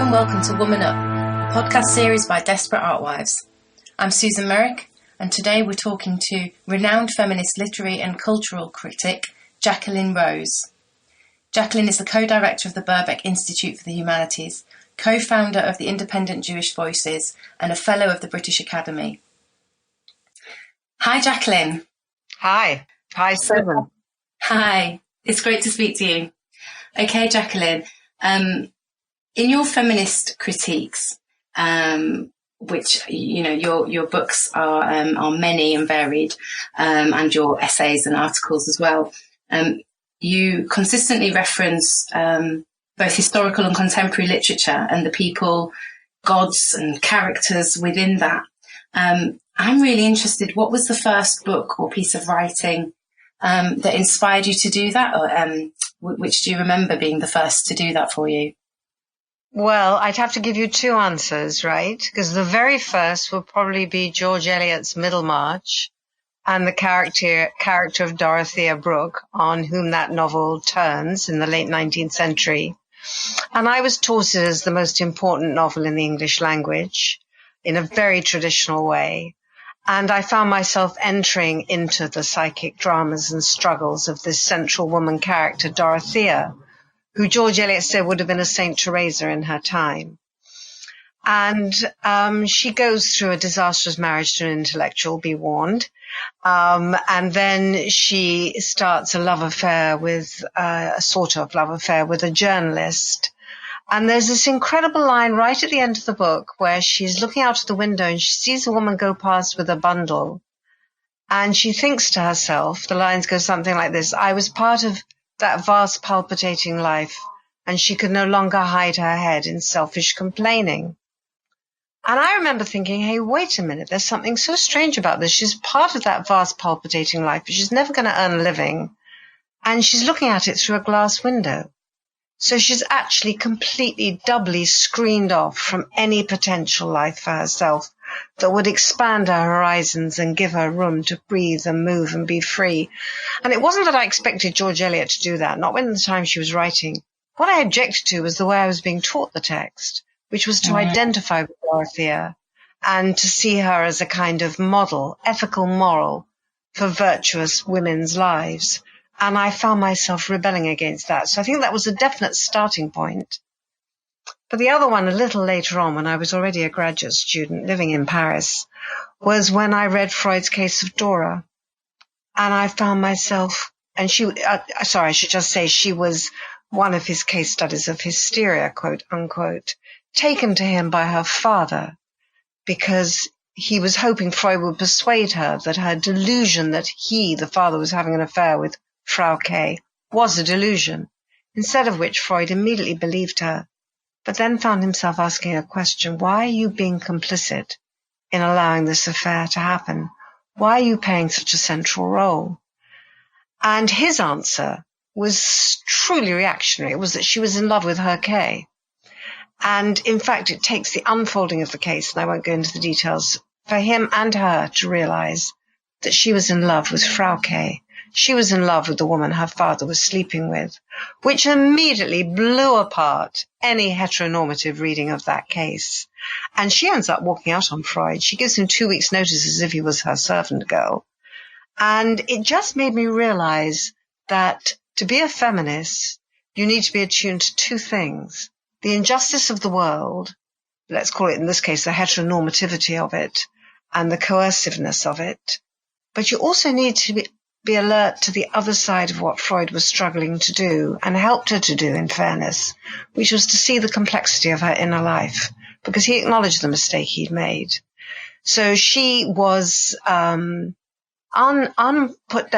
and welcome to Woman Up, a podcast series by Desperate Artwives. I'm Susan Merrick, and today we're talking to renowned feminist literary and cultural critic Jacqueline Rose. Jacqueline is the co-director of the Birkbeck Institute for the Humanities, co-founder of the Independent Jewish Voices, and a fellow of the British Academy. Hi, Jacqueline. Hi. Hi, Susan. Hi. It's great to speak to you. Okay, Jacqueline. In your feminist critiques, which your books are many and varied, and your essays and articles as well, you consistently reference both historical and contemporary literature and the people, gods, and characters within that. I'm really interested. What was the first book or piece of writing that inspired you to do that, or which do you remember being the first to do that for you? Well, I'd have to give you two answers, right? Because the very first would probably be George Eliot's Middlemarch and the character of Dorothea Brooke, on whom that novel turns in the late 19th century. And I was taught it as the most important novel in the English language in a very traditional way. And I found myself entering into the psychic dramas and struggles of this central woman character, Dorothea, who George Eliot said would have been a Saint Teresa in her time. And she goes through a disastrous marriage to an intellectual, be warned. And then she starts a love affair with, a sort of love affair with a journalist. And there's this incredible line right at the end of the book where she's looking out of the window and she sees a woman go past with a bundle. And she thinks to herself, the lines go something like this: I was part of that vast palpitating life, and she could no longer hide her head in selfish complaining. And I remember thinking, hey, wait a minute, there's something so strange about this. She's part of that vast palpitating life, but she's never going to earn a living. And she's looking at it through a glass window. So she's actually completely, doubly screened off from any potential life for herself that would expand her horizons and give her room to breathe and move and be free. And it wasn't that I expected George Eliot to do that, not when the time she was writing. What I objected to was the way I was being taught the text, which was to identify with Dorothea and to see her as a kind of model, ethical moral for virtuous women's lives. And I found myself rebelling against that. So I think that was a definite starting point. But the other one, a little later on, when I was already a graduate student living in Paris, was when I read Freud's Case of Dora. And I found myself, and I should just say she was one of his case studies of hysteria, quote unquote, taken to him by her father because he was hoping Freud would persuade her that her delusion that he, the father, was having an affair with Frau K. was a delusion, instead of which Freud immediately believed her, but then found himself asking a question: why are you being complicit in allowing this affair to happen? Why are you playing such a central role? And his answer was truly reactionary. It was that she was in love with her K. And in fact, it takes the unfolding of the case, and I won't go into the details, for him and her to realize that she was in love with Frau K. She was in love with the woman her father was sleeping with, which immediately blew apart any heteronormative reading of that case. And she ends up walking out on Freud. She gives him 2 weeks' notice as if he was her servant girl. And it just made me realize that to be a feminist, you need to be attuned to two things: the injustice of the world, let's call it in this case the heteronormativity of it, and the coerciveness of it. But you also need to be alert to the other side of what Freud was struggling to do, and helped her to do, in fairness, which was to see the complexity of her inner life, because he acknowledged the mistake he'd made. So she was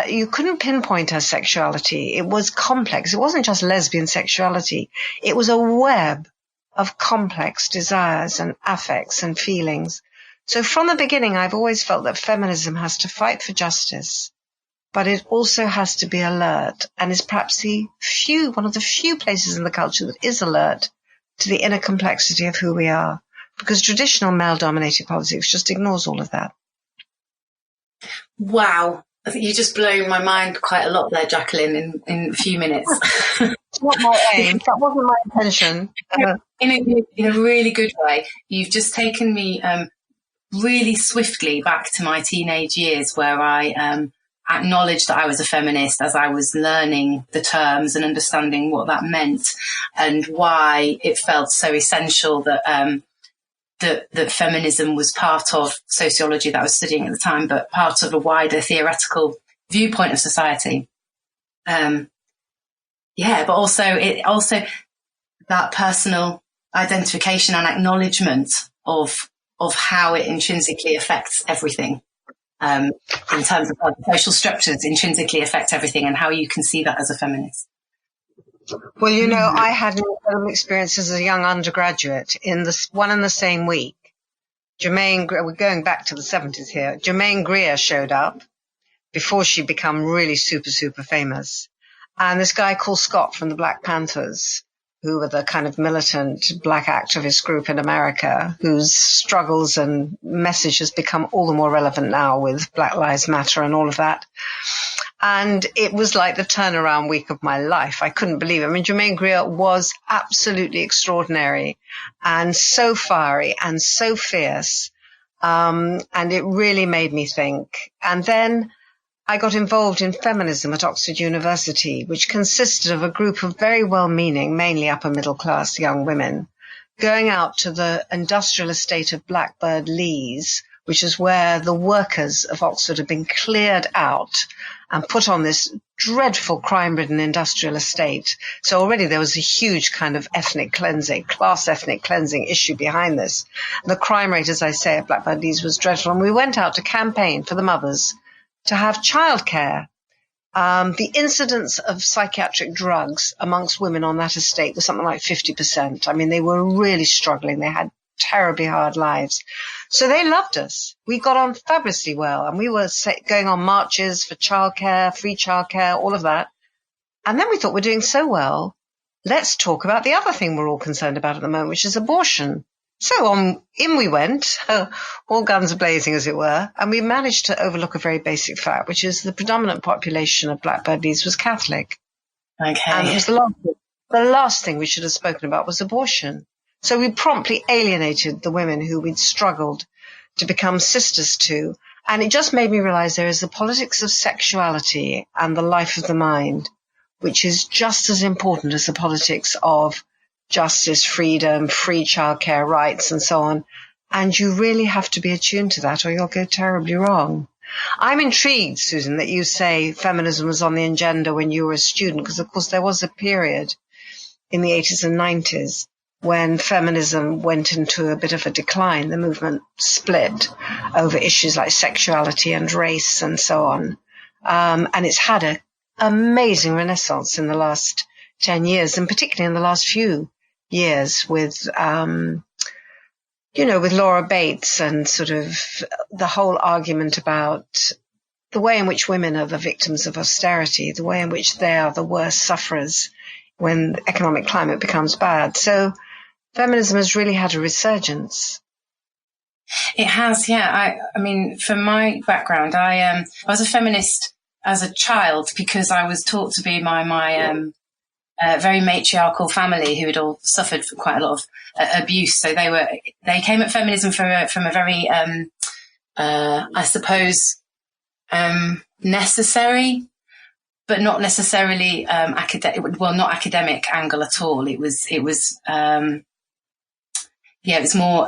you couldn't pinpoint her sexuality. It was complex. It wasn't just lesbian sexuality. It was a web of complex desires and affects and feelings. So from the beginning, I've always felt that feminism has to fight for justice, but it also has to be alert, and is perhaps one of the few places in the culture that is alert to the inner complexity of who we are, because traditional male-dominated politics just ignores all of that. Wow. I think you just blown my mind quite a lot there, Jacqueline, in a few minutes. It's not my aim. That wasn't my intention. in a really good way. You've just taken me really swiftly back to my teenage years, where I acknowledged that I was a feminist as I was learning the terms and understanding what that meant, and why it felt so essential that that feminism was part of sociology that I was studying at the time, but part of a wider theoretical viewpoint of society. But also that personal identification and acknowledgement of how it intrinsically affects everything, in terms of how the social structures intrinsically affect everything, and how you can see that as a feminist. Well, I had an incredible experience as a young undergraduate in the same week. We're going back to the 70s here. Germaine Greer showed up before she'd become really super, super famous. And this guy called Scott from the Black Panthers, who were the kind of militant black activist group in America, whose struggles and message has become all the more relevant now with Black Lives Matter and all of that. And it was like the turnaround week of my life. I couldn't believe it. I mean, Germaine Greer was absolutely extraordinary and so fiery and so fierce. And it really made me think. And then I got involved in feminism at Oxford University, which consisted of a group of very well-meaning, mainly upper-middle-class young women, going out to the industrial estate of Blackbird Leys, which is where the workers of Oxford had been cleared out and put on this dreadful crime-ridden industrial estate. So already there was a huge kind of class ethnic cleansing issue behind this. And the crime rate, as I say, at Blackbird Leys was dreadful. And we went out to campaign for the mothers to have childcare. The incidence of psychiatric drugs amongst women on that estate was something like 50%. I mean, they were really struggling. They had terribly hard lives. So they loved us. We got on fabulously well, and we were going on marches for childcare, free childcare, all of that. And then we thought, we're doing so well, let's talk about the other thing we're all concerned about at the moment, which is abortion. So in we went, all guns blazing, as it were, and we managed to overlook a very basic fact, which is the predominant population of Blackbird Leys was Catholic. Okay. And it was the last thing we should have spoken about was abortion. So we promptly alienated the women who we'd struggled to become sisters to. And it just made me realize there is the politics of sexuality and the life of the mind, which is just as important as the politics of justice, freedom, free childcare rights, and so on. And you really have to be attuned to that, or you'll go terribly wrong. I'm intrigued, Susan, that you say feminism was on the agenda when you were a student, because, of course, there was a period in the 80s and 90s when feminism went into a bit of a decline. The movement split over issues like sexuality and race and so on. And it's had an amazing renaissance in the last 10 years, and particularly in the last few years with, with Laura Bates and sort of the whole argument about the way in which women are the victims of austerity, the way in which they are the worst sufferers when the economic climate becomes bad. So feminism has really had a resurgence. It has, yeah. I mean, from my background, I was a feminist as a child because I was taught to be my very matriarchal family who had all suffered quite a lot of abuse. So they came at feminism from a very, I suppose, necessary, but not necessarily not academic angle at all. It was more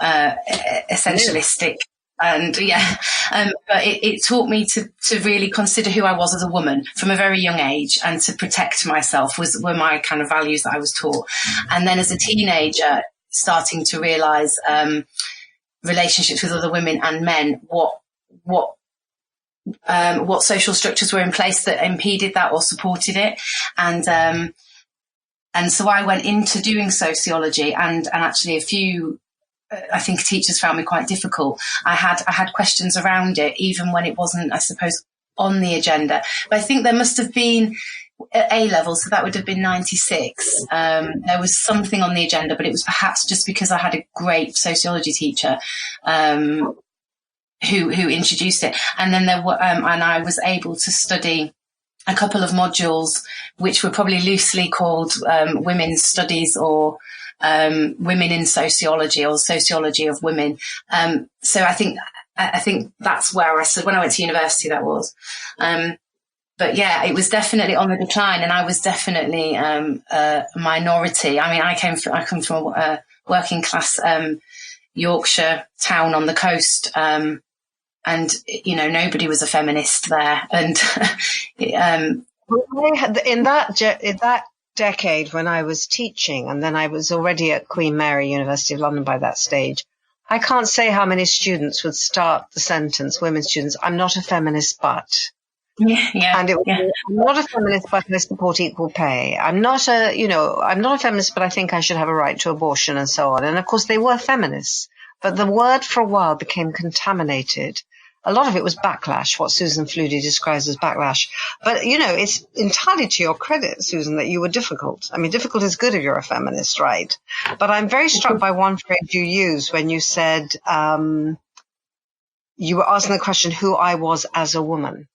essentialistic. And but it taught me to really consider who I was as a woman from a very young age, and to protect myself were my kind of values that I was taught. And then as a teenager, starting to realise relationships with other women and men, what social structures were in place that impeded that or supported it, and so I went into doing sociology, and actually a few. I think teachers found me quite difficult. I had questions around it, even when it wasn't, I suppose, on the agenda. But I think there must have been at A level, so that would have been 96. There was something on the agenda, but it was perhaps just because I had a great sociology teacher who introduced it, and then there were, and I was able to study a couple of modules which were probably loosely called women's studies or women in sociology or sociology of women. So I think that's where I said when I went to university that was. But yeah, it was definitely on the decline, and I was definitely a minority. I mean, I come from a working class Yorkshire town on the coast, and nobody was a feminist there. And in that decade when I was teaching, and then I was already at Queen Mary, University of London by that stage, I can't say how many students would start the sentence, women students, "I'm not a feminist, but." Yeah. And it was, "I'm not a feminist, but I support equal pay. I'm not a feminist, but I think I should have a right to abortion," and so on. And of course they were feminists, but the word for a while became contaminated. A lot of it was backlash, what Susan Flutie describes as backlash. But, it's entirely to your credit, Susan, that you were difficult. I mean, difficult is good if you're a feminist, right? But I'm very struck by one phrase you used when you said you were asking the question who I was as a woman.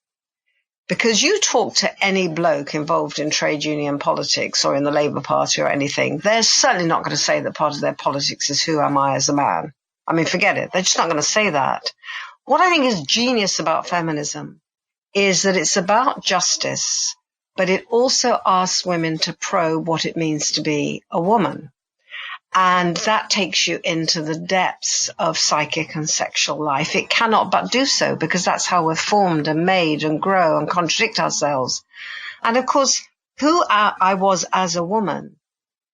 Because you talk to any bloke involved in trade union politics or in the Labour Party or anything, they're certainly not going to say that part of their politics is who am I as a man. I mean, forget it. They're just not going to say that. What I think is genius about feminism is that it's about justice, but it also asks women to probe what it means to be a woman. And that takes you into the depths of psychic and sexual life. It cannot but do so because that's how we're formed and made and grow and contradict ourselves. And of course, who I was as a woman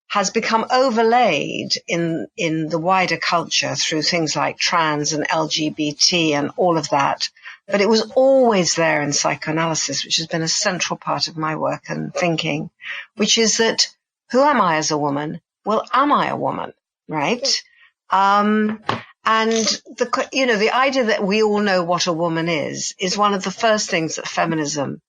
has become overlaid in the wider culture through things like trans and LGBT and all of that. But it was always there in psychoanalysis, which has been a central part of my work and thinking, which is that who am I as a woman? Well, am I a woman, right? And the idea that we all know what a woman is one of the first things that feminism,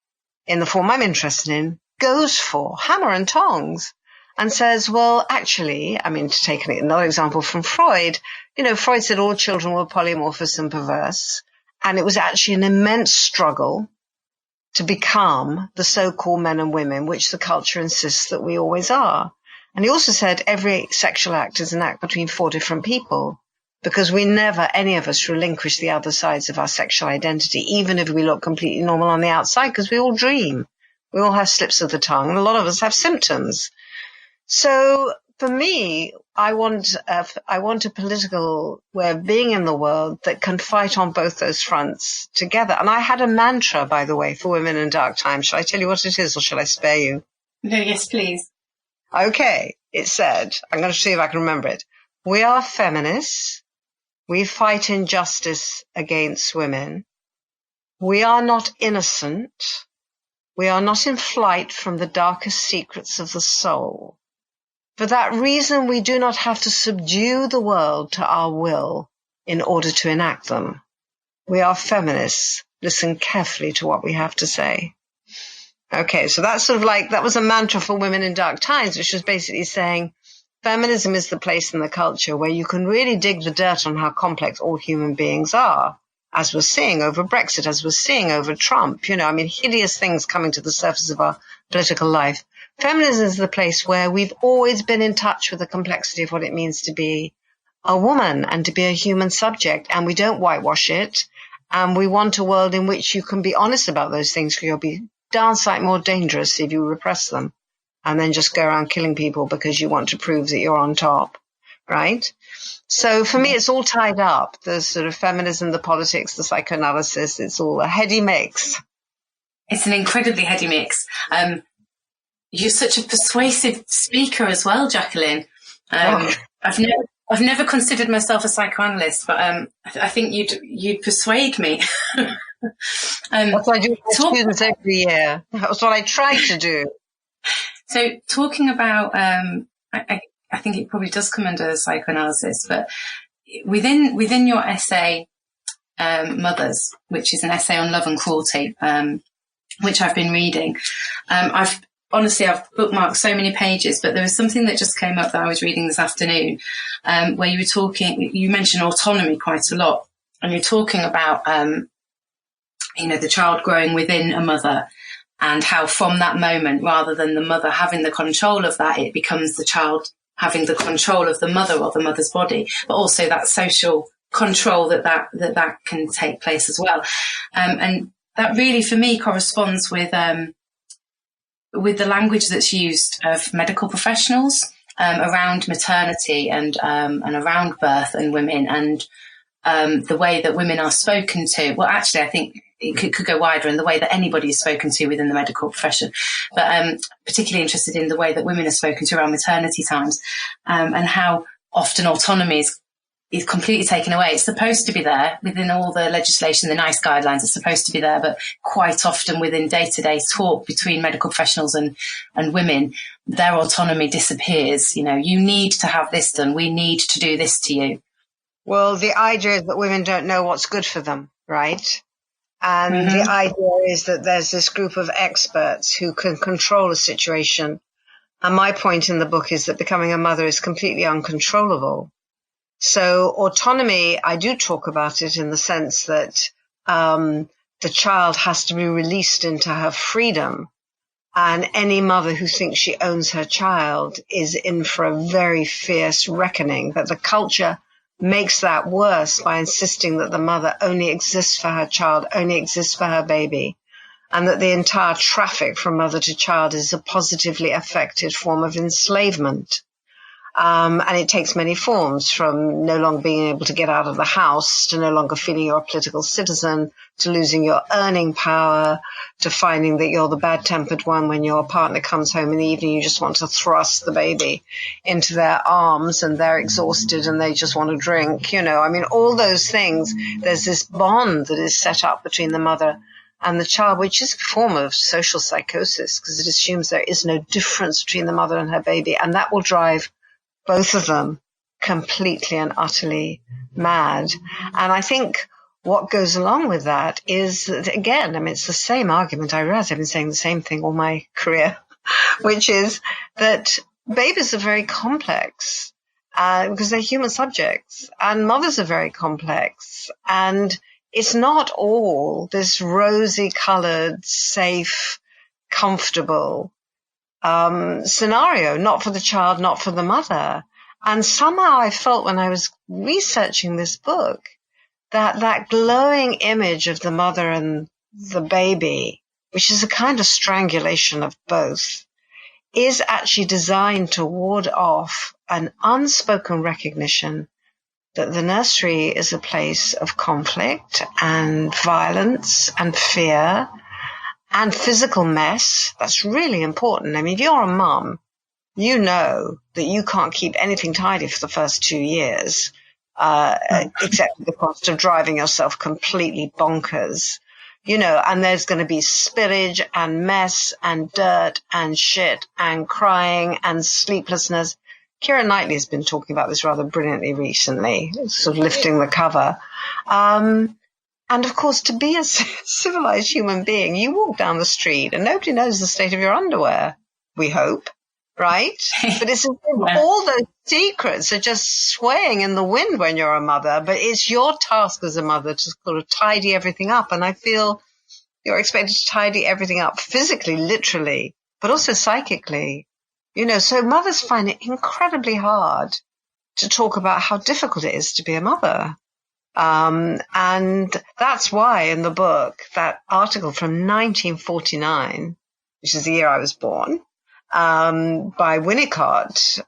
in the form I'm interested in, goes for, hammer and tongs, and says, well, actually, I mean, to take another example from Freud, Freud said all children were polymorphous and perverse, and it was actually an immense struggle to become the so-called men and women, which the culture insists that we always are. And he also said every sexual act is an act between four different people, because we never, any of us, relinquish the other sides of our sexual identity, even if we look completely normal on the outside, because we all dream. We all have slips of the tongue, and a lot of us have symptoms. So for me, I want a political way of being in the world that can fight on both those fronts together. And I had a mantra, by the way, for Women in Dark Times. Shall I tell you what it is, or shall I spare you? No, yes, please. Okay, it said, I'm going to see if I can remember it. We are feminists. We fight injustice against women. We are not innocent. We are not in flight from the darkest secrets of the soul. For that reason, we do not have to subdue the world to our will in order to enact them. We are feminists. Listen carefully to what we have to say. Okay, so that's that was a mantra for Women in Dark Times, which was basically saying feminism is the place in the culture where you can really dig the dirt on how complex all human beings are, as we're seeing over Brexit, as we're seeing over Trump, hideous things coming to the surface of our political life. Feminism is the place where we've always been in touch with the complexity of what it means to be a woman and to be a human subject, and we don't whitewash it, and we want a world in which you can be honest about those things, because you'll be darn sight more dangerous if you repress them and then just go around killing people because you want to prove that you're on top, right? So for me, it's all tied up. The sort of feminism, the politics, the psychoanalysis, it's all a heady mix. It's an incredibly heady mix. You're such a persuasive speaker as well, Jacqueline. I've never considered myself a psychoanalyst, but I think you'd persuade me. That's what I do with my students every year. That's what I try to do. So talking about, I think it probably does come under psychoanalysis, but within your essay, Mothers, which is an essay on love and cruelty, which I've been reading, I've bookmarked so many pages, but there was something that just came up that I was reading this afternoon, where you mentioned autonomy quite a lot, and you're talking about, the child growing within a mother, and how from that moment, rather than the mother having the control of that, it becomes the child having the control of the mother or the mother's body, but also that social control that can take place as well. And that really, for me, corresponds with the language that's used of medical professionals around maternity and around birth and women, and the way that women are spoken to. Well, actually, I think it could go wider in the way that anybody is spoken to within the medical profession, but particularly interested in the way that women are spoken to around maternity times, and how often autonomy is completely taken away. It's supposed to be there within all the legislation, the NICE guidelines. It's supposed to be there, but quite often within day-to-day talk between medical professionals and women, their autonomy disappears. You know, you need to have this done. We need to do this to you. Well, the idea is that women don't know what's good for them, right? And the idea is that there's this group of experts who can control a situation. And my point in the book is that becoming a mother is completely uncontrollable. So autonomy, I do talk about it in the sense that the child has to be released into her freedom. And any mother who thinks she owns her child is in for a very fierce reckoning. But the culture makes that worse by insisting that the mother only exists for her child, only exists for her baby, and that the entire traffic from mother to child is a positively affected form of enslavement. And it takes many forms, from no longer being able to get out of the house, to no longer feeling you're a political citizen, to losing your earning power, to finding that you're the bad-tempered one when your partner comes home in the evening. You just want to thrust the baby into their arms and they're exhausted and they just want to drink. You know, I mean, all those things, there's this bond that is set up between the mother and the child, which is a form of social psychosis, because it assumes there is no difference between the mother and her baby, and that will drive both of them completely and utterly mad. And I think what goes along with that is that, again, I mean, it's the same argument. I realize I've been saying the same thing all my career, which is that babies are very complex because they're human subjects, and mothers are very complex. And it's not all this rosy-colored, safe, comfortable scenario, not for the child, not for the mother. And somehow I felt when I was researching this book that glowing image of the mother and the baby, which is a kind of strangulation of both, is actually designed to ward off an unspoken recognition that the nursery is a place of conflict and violence and fear and physical mess. That's really important. I mean, if you're a mum, you know that you can't keep anything tidy for the first 2 years, except at the cost of driving yourself completely bonkers, you know, and there's going to be spillage and mess and dirt and shit and crying and sleeplessness. Keira Knightley has been talking about this rather brilliantly recently, sort of lifting the cover. And, of course, to be a civilized human being, you walk down the street and nobody knows the state of your underwear, we hope, right? But it's all those secrets are just swaying in the wind when you're a mother, but it's your task as a mother to sort of tidy everything up. And I feel you're expected to tidy everything up physically, literally, but also psychically. You know, so mothers find it incredibly hard to talk about how difficult it is to be a mother. And that's why in the book, that article from 1949, which is the year I was born, by Winnicott,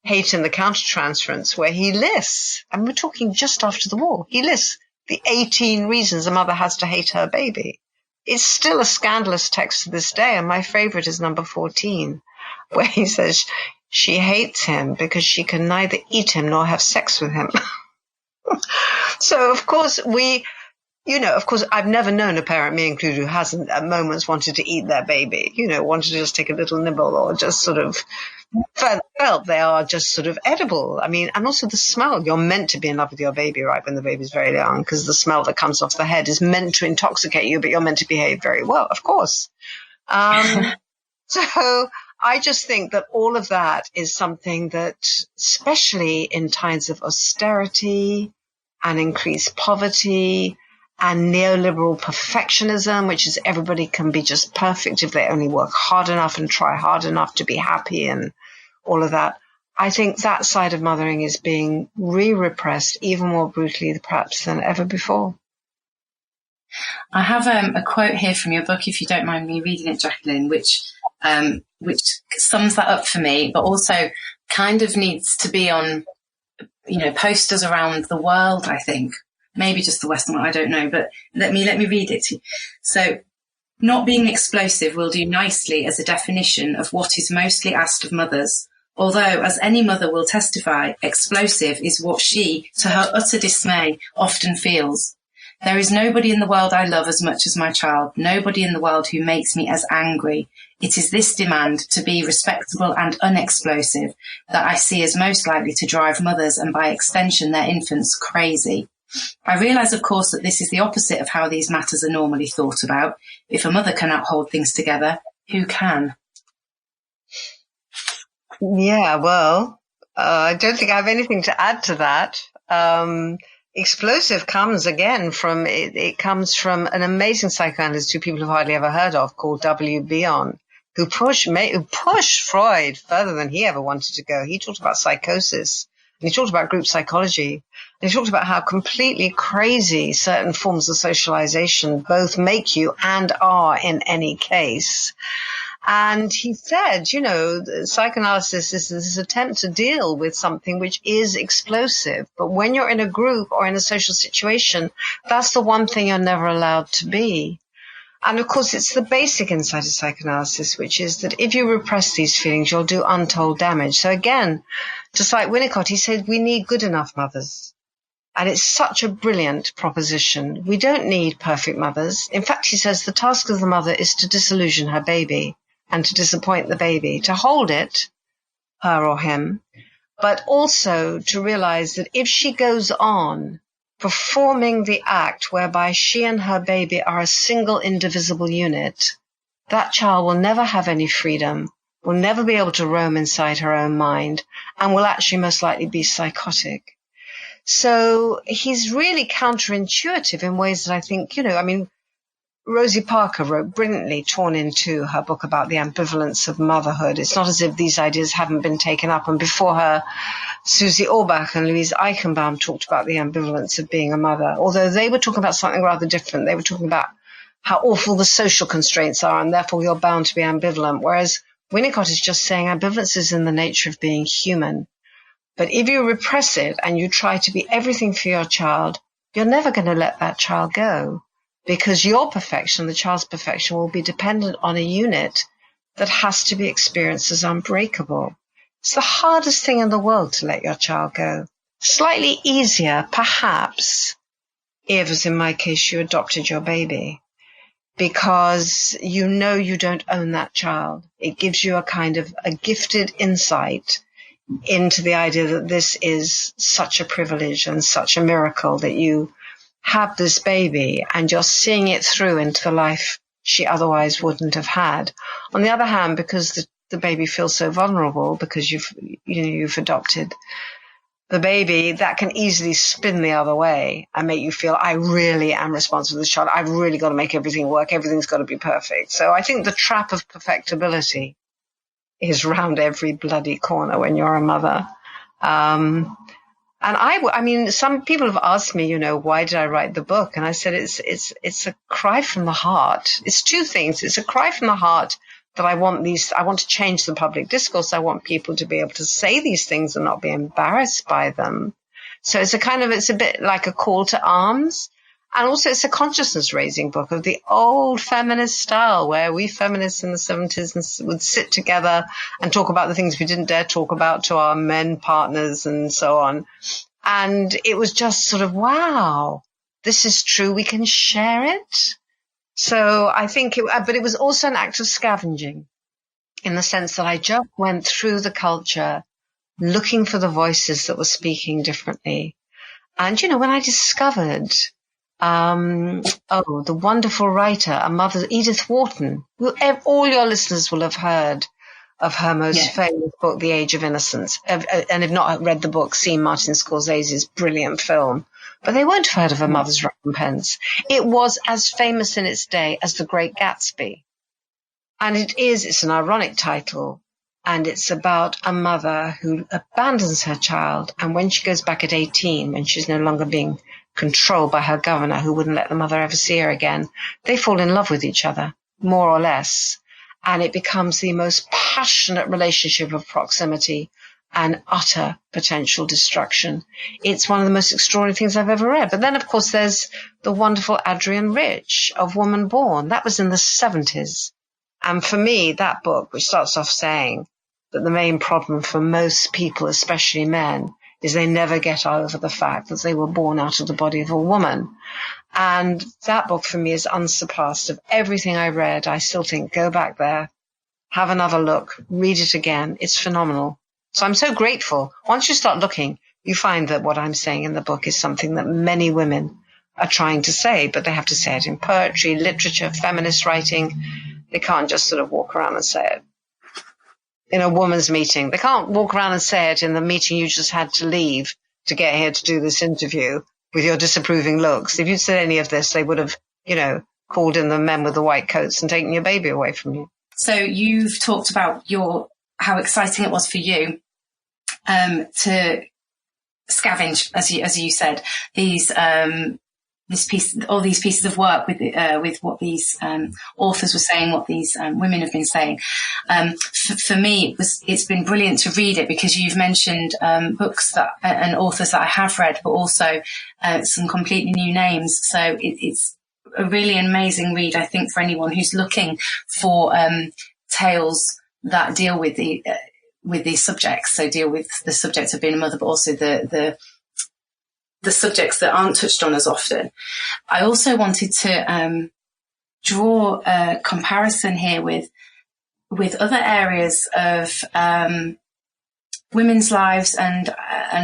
Hate and the Countertransference, where he lists, and we're talking just after the war, he lists the 18 reasons a mother has to hate her baby. It's still a scandalous text to this day, and my favorite is number 14, where he says she hates him because she can neither eat him nor have sex with him. So, of course, I've never known a parent, me included, who hasn't at moments wanted to eat their baby, you know, wanted to just take a little nibble or just sort of felt they are just sort of edible. I mean, and also the smell. You're meant to be in love with your baby, right, when the baby's very young, because the smell that comes off the head is meant to intoxicate you, but you're meant to behave very well, of course. So I just think that all of that is something that, especially in times of austerity and increased poverty and neoliberal perfectionism, which is everybody can be just perfect if they only work hard enough and try hard enough to be happy and all of that. I think that side of mothering is being re-repressed even more brutally perhaps than ever before. I have a quote here from your book, if you don't mind me reading it, Jacqueline, which sums that up for me, but also kind of needs to be on, posters around the world, I think. Maybe just the Western world, I don't know, but let me read it to you. So, not being explosive will do nicely as a definition of what is mostly asked of mothers. Although, as any mother will testify, explosive is what she, to her utter dismay, often feels. There is nobody in the world I love as much as my child, nobody in the world who makes me as angry. It is this demand to be respectable and unexplosive that I see as most likely to drive mothers and by extension their infants crazy. I realise, of course, that this is the opposite of how these matters are normally thought about. If a mother cannot hold things together, who can? Yeah, well, I don't think I have anything to add to that. Explosive comes again from, it comes from an amazing psychoanalyst who people have hardly ever heard of called W. Bion, who pushed Freud further than he ever wanted to go. He talked about psychosis, and he talked about group psychology, and he talked about how completely crazy certain forms of socialization both make you and are in any case. And he said, psychoanalysis is this attempt to deal with something which is explosive. But when you're in a group or in a social situation, that's the one thing you're never allowed to be. And of course, it's the basic insight of psychoanalysis, which is that if you repress these feelings, you'll do untold damage. So again, just like Winnicott, he said, we need good enough mothers. And it's such a brilliant proposition. We don't need perfect mothers. In fact, he says the task of the mother is to disillusion her baby and to disappoint the baby, to hold it, her or him, but also to realize that if she goes on performing the act whereby she and her baby are a single indivisible unit, that child will never have any freedom, will never be able to roam inside her own mind, and will actually most likely be psychotic. So he's really counterintuitive in ways that I think, Rosie Parker wrote brilliantly Torn in Two, her book about the ambivalence of motherhood. It's not as if these ideas haven't been taken up. And before her, Susie Orbach and Louise Eichenbaum talked about the ambivalence of being a mother, although they were talking about something rather different. They were talking about how awful the social constraints are, and therefore you're bound to be ambivalent, whereas Winnicott is just saying ambivalence is in the nature of being human. But if you repress it and you try to be everything for your child, you're never going to let that child go. Because your perfection, the child's perfection, will be dependent on a unit that has to be experienced as unbreakable. It's the hardest thing in the world to let your child go. Slightly easier, perhaps, if, as in my case, you adopted your baby, because you don't own that child. It gives you a kind of a gifted insight into the idea that this is such a privilege and such a miracle that you have this baby and you're seeing it through into the life she otherwise wouldn't have had. On the other hand, because the baby feels so vulnerable because you've adopted the baby, that can easily spin the other way and make you feel, I really am responsible for this child. I've really got to make everything work. Everything's got to be perfect. So I think the trap of perfectibility is round every bloody corner when you're a mother. And I mean, some people have asked me, why did I write the book? And I said, it's a cry from the heart. It's two things. It's a cry from the heart that I want to change the public discourse. I want people to be able to say these things and not be embarrassed by them. So it's a bit like a call to arms. And also it's a consciousness raising book of the old feminist style where we feminists in the 70s would sit together and talk about the things we didn't dare talk about to our men partners and so on. And it was just sort of, wow, this is true. We can share it. So I think but it was also an act of scavenging in the sense that I just went through the culture looking for the voices that were speaking differently. And, when I discovered the wonderful writer, a mother, Edith Wharton, who all your listeners will have heard of her most famous book, The Age of Innocence. And if not read the book, seen Martin Scorsese's brilliant film but they won't have heard of A Mother's Recompense. It was as famous in its day as The Great Gatsby. And it's an ironic title, and it's about a mother who abandons her child, and when she goes back at 18, when she's no longer being controlled by her governor, who wouldn't let the mother ever see her again, they fall in love with each other, more or less, and it becomes the most passionate relationship of proximity and utter potential destruction. It's one of the most extraordinary things I've ever read. But then, of course, there's the wonderful Adrienne Rich of Woman Born. That was in the 70s. And for me, that book, which starts off saying that the main problem for most people, especially men, is they never get over the fact that they were born out of the body of a woman. And that book for me is unsurpassed. Of everything I read, I still think, go back there, have another look, read it again. It's phenomenal. So I'm so grateful. Once you start looking, you find that what I'm saying in the book is something that many women are trying to say, but they have to say it in poetry, literature, feminist writing. They can't just sort of walk around and say it in a woman's meeting. They can't walk around and say it in the meeting you just had to leave to get here to do this interview with your disapproving looks. If you'd said any of this, they would have, called in the men with the white coats and taken your baby away from you. So you've talked about how exciting it was for you to scavenge, as you said, all these pieces of work with what these authors were saying, what these women have been saying. For me, it's been brilliant to read it because you've mentioned books and authors that I have read, but also some completely new names. So it's a really amazing read, I think, for anyone who's looking for tales that deal with these subjects. So deal with the subject of being a mother, but also the subjects that aren't touched on as often. I also wanted to draw a comparison here with other areas of women's lives and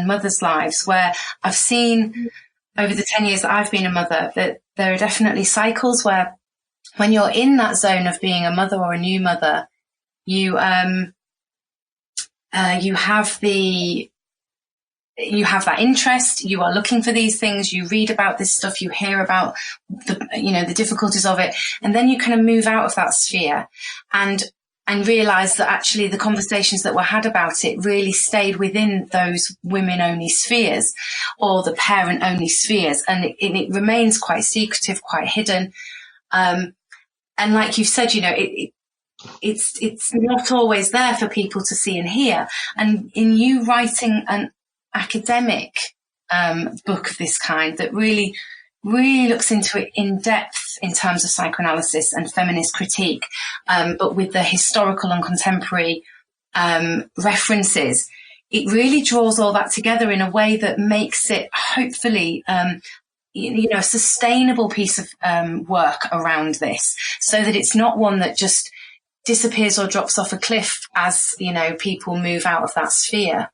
mothers' lives, where I've seen over the 10 years that I've been a mother that there are definitely cycles where when you're in that zone of being a mother or a new mother, you have that interest, you are looking for these things, you read about this stuff, you hear about the difficulties of it, and then you kind of move out of that sphere and realize that actually the conversations that were had about it really stayed within those women-only spheres or the parent-only spheres, and it remains quite secretive, quite hidden. And like you've said, it's not always there for people to see and hear. And in you writing an academic book of this kind that really looks into it in depth in terms of psychoanalysis and feminist critique, but with the historical and contemporary references, it really draws all that together in a way that makes it hopefully a sustainable piece of work around this, so that it's not one that just disappears or drops off a cliff as people move out of that sphere.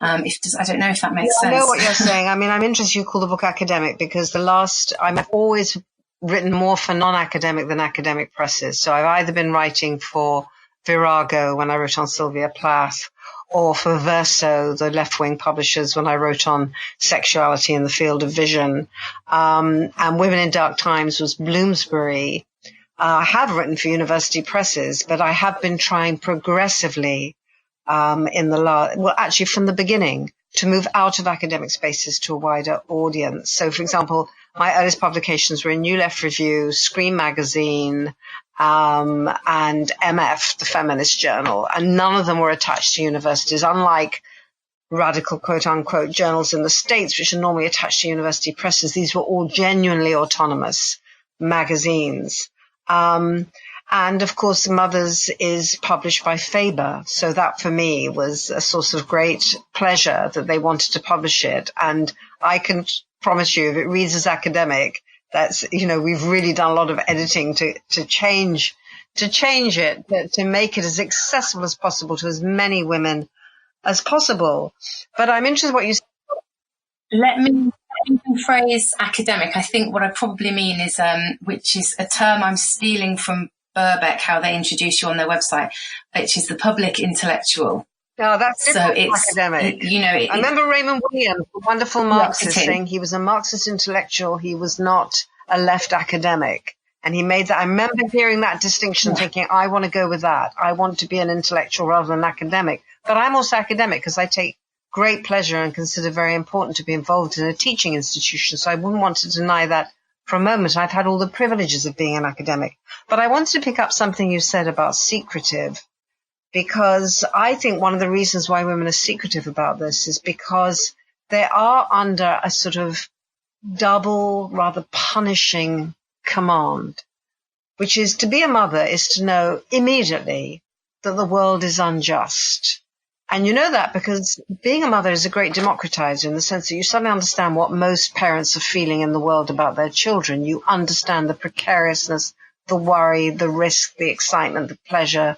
I don't know if that makes sense. I know what you're saying. I mean, I'm interested you call the book academic because I've always written more for non-academic than academic presses. So I've either been writing for Virago when I wrote on Sylvia Plath, or for Verso, the left-wing publishers, when I wrote on sexuality in the field of vision. And Women in Dark Times was Bloomsbury. I have written for university presses, but I have been trying progressively from the beginning, to move out of academic spaces to a wider audience. So, for example, my earliest publications were in New Left Review, Scream Magazine, and MF, the feminist journal, and none of them were attached to universities, unlike radical quote-unquote journals in the States, which are normally attached to university presses. These were all genuinely autonomous magazines. And of course, Mothers is published by Faber. So that for me was a source of great pleasure that they wanted to publish it. And I can promise you, if it reads as academic, that's, we've really done a lot of editing to change it, to make it as accessible as possible to as many women as possible. But I'm interested in what you said. Let me rephrase academic. I think what I probably mean is, which is a term I'm stealing from Birkbeck, how they introduce you on their website, which is the public intellectual. No, that's So different from it's, academic. I remember Raymond Williams, the wonderful Marxist, saying he was a Marxist intellectual. He was not a left academic. And he made that. I remember hearing that distinction, thinking, I want to go with that. I want to be an intellectual rather than an academic. But I'm also academic because I take great pleasure and consider very important to be involved in a teaching institution. So I wouldn't want to deny that for a moment. I've had all the privileges of being an academic. But I wanted to pick up something you said about secretive, because I think one of the reasons why women are secretive about this is because they are under a sort of double, rather punishing command, which is to be a mother is to know immediately that the world is unjust. And you know that because being a mother is a great democratizer in the sense that you suddenly understand what most parents are feeling in the world about their children. You understand the precariousness, the worry, the risk, the excitement, the pleasure,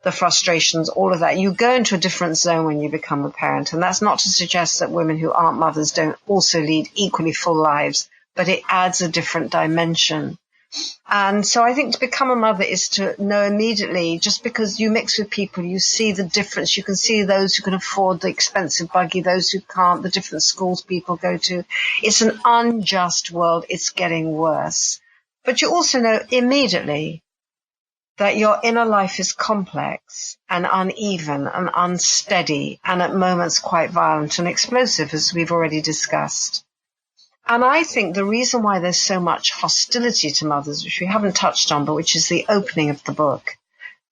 the frustrations, all of that. You go into a different zone when you become a parent. And that's not to suggest that women who aren't mothers don't also lead equally full lives, but it adds a different dimension. And so I think to become a mother is to know immediately, just because you mix with people, you see the difference. You can see those who can afford the expensive buggy, those who can't, the different schools people go to. It's an unjust world. It's getting worse. But you also know immediately that your inner life is complex and uneven and unsteady and at moments quite violent and explosive, as we've already discussed. And I think the reason why there's so much hostility to mothers, which we haven't touched on, but which is the opening of the book,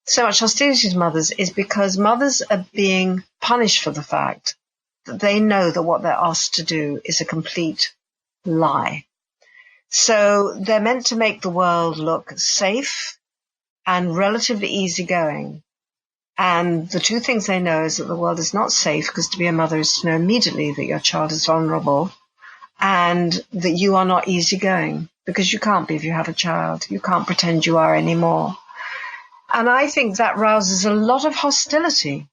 so much hostility to mothers is because mothers are being punished for the fact that they know that what they're asked to do is a complete lie. So they're meant to make the world look safe and relatively easygoing. And the two things they know is that the world is not safe, because to be a mother is to know immediately that your child is vulnerable, and that you are not easygoing, because you can't be if you have a child. You can't pretend you are anymore. And I think that rouses a lot of hostility,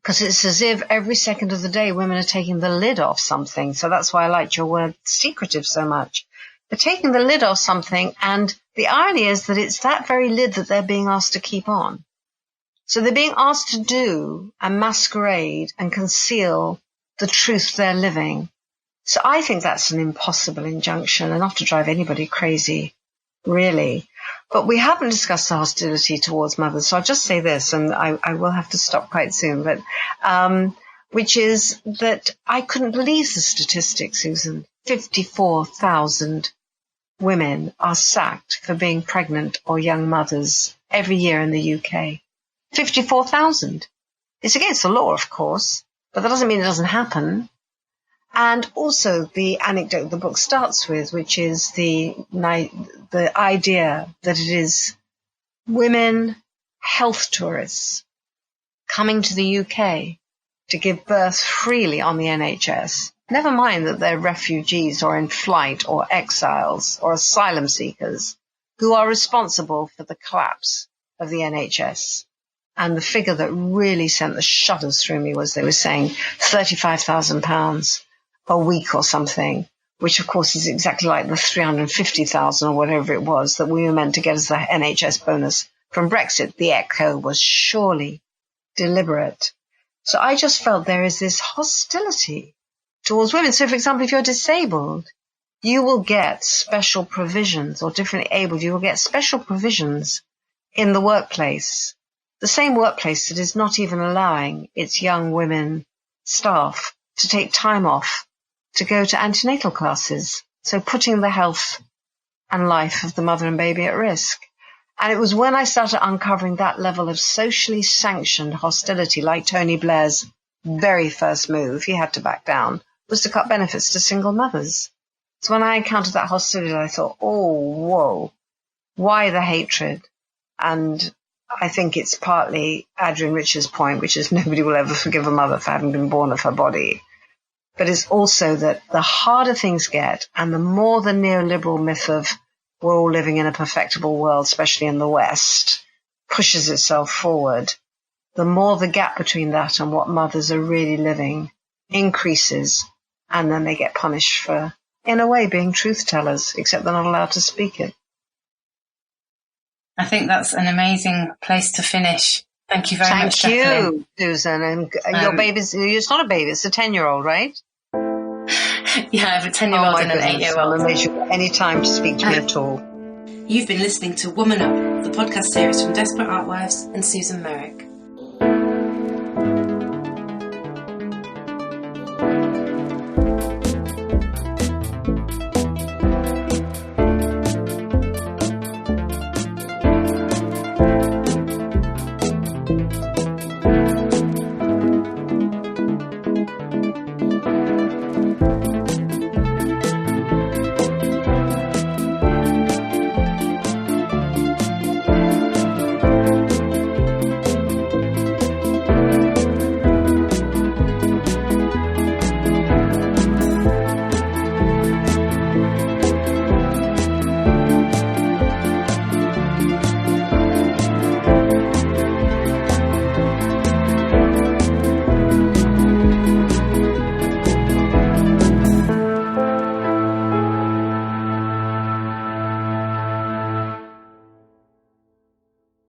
because it's as if every second of the day women are taking the lid off something. So that's why I liked your word secretive so much. They're taking the lid off something, and the irony is that it's that very lid that they're being asked to keep on. So they're being asked to do and masquerade and conceal the truth they're living. So I think that's an impossible injunction, enough to drive anybody crazy, really. But we haven't discussed the hostility towards mothers. So I'll just say this, and I will have to stop quite soon, but which is that I couldn't believe the statistics, Susan. 54,000 women are sacked for being pregnant or young mothers every year in the UK. 54,000. It's against the law, of course, but that doesn't mean it doesn't happen. And also the anecdote the book starts with, which is the idea that it is women health tourists coming to the UK to give birth freely on the NHS. Never mind that they're refugees or in flight or exiles or asylum seekers who are responsible for the collapse of the NHS. And the figure that really sent the shudders through me was they were saying £35,000 a week or something, which of course is exactly like the 350,000 or whatever it was that we were meant to get as the NHS bonus from Brexit. The echo was surely deliberate. So I just felt there is this hostility towards women. So, for example, if you're disabled, you will get special provisions, or differently abled, you will get special provisions in the workplace. The same workplace that is not even allowing its young women staff to take time off to go to antenatal classes. So putting the health and life of the mother and baby at risk. And it was when I started uncovering that level of socially sanctioned hostility, like Tony Blair's very first move, he had to back down, was to cut benefits to single mothers. So when I encountered that hostility, I thought, oh, whoa, why the hatred? And I think it's partly Adrienne Rich's point, which is nobody will ever forgive a mother for having been born of her body. But it's also that the harder things get, and the more the neoliberal myth of we're all living in a perfectible world, especially in the West, pushes itself forward, the more the gap between that and what mothers are really living increases, and then they get punished for, in a way, being truth tellers, except they're not allowed to speak it. I think that's an amazing place to finish. Thank you very much, Thank Jacqueline. you, Susan. And your baby's, it's not a baby, it's a 10-year-old, right? Yeah, I have a 10-year-old and an 8-year-old. I'm amazed you have any time to speak to me at all. You've been listening to Woman Up, the podcast series from Desperate Art Wives and Susan Merrick.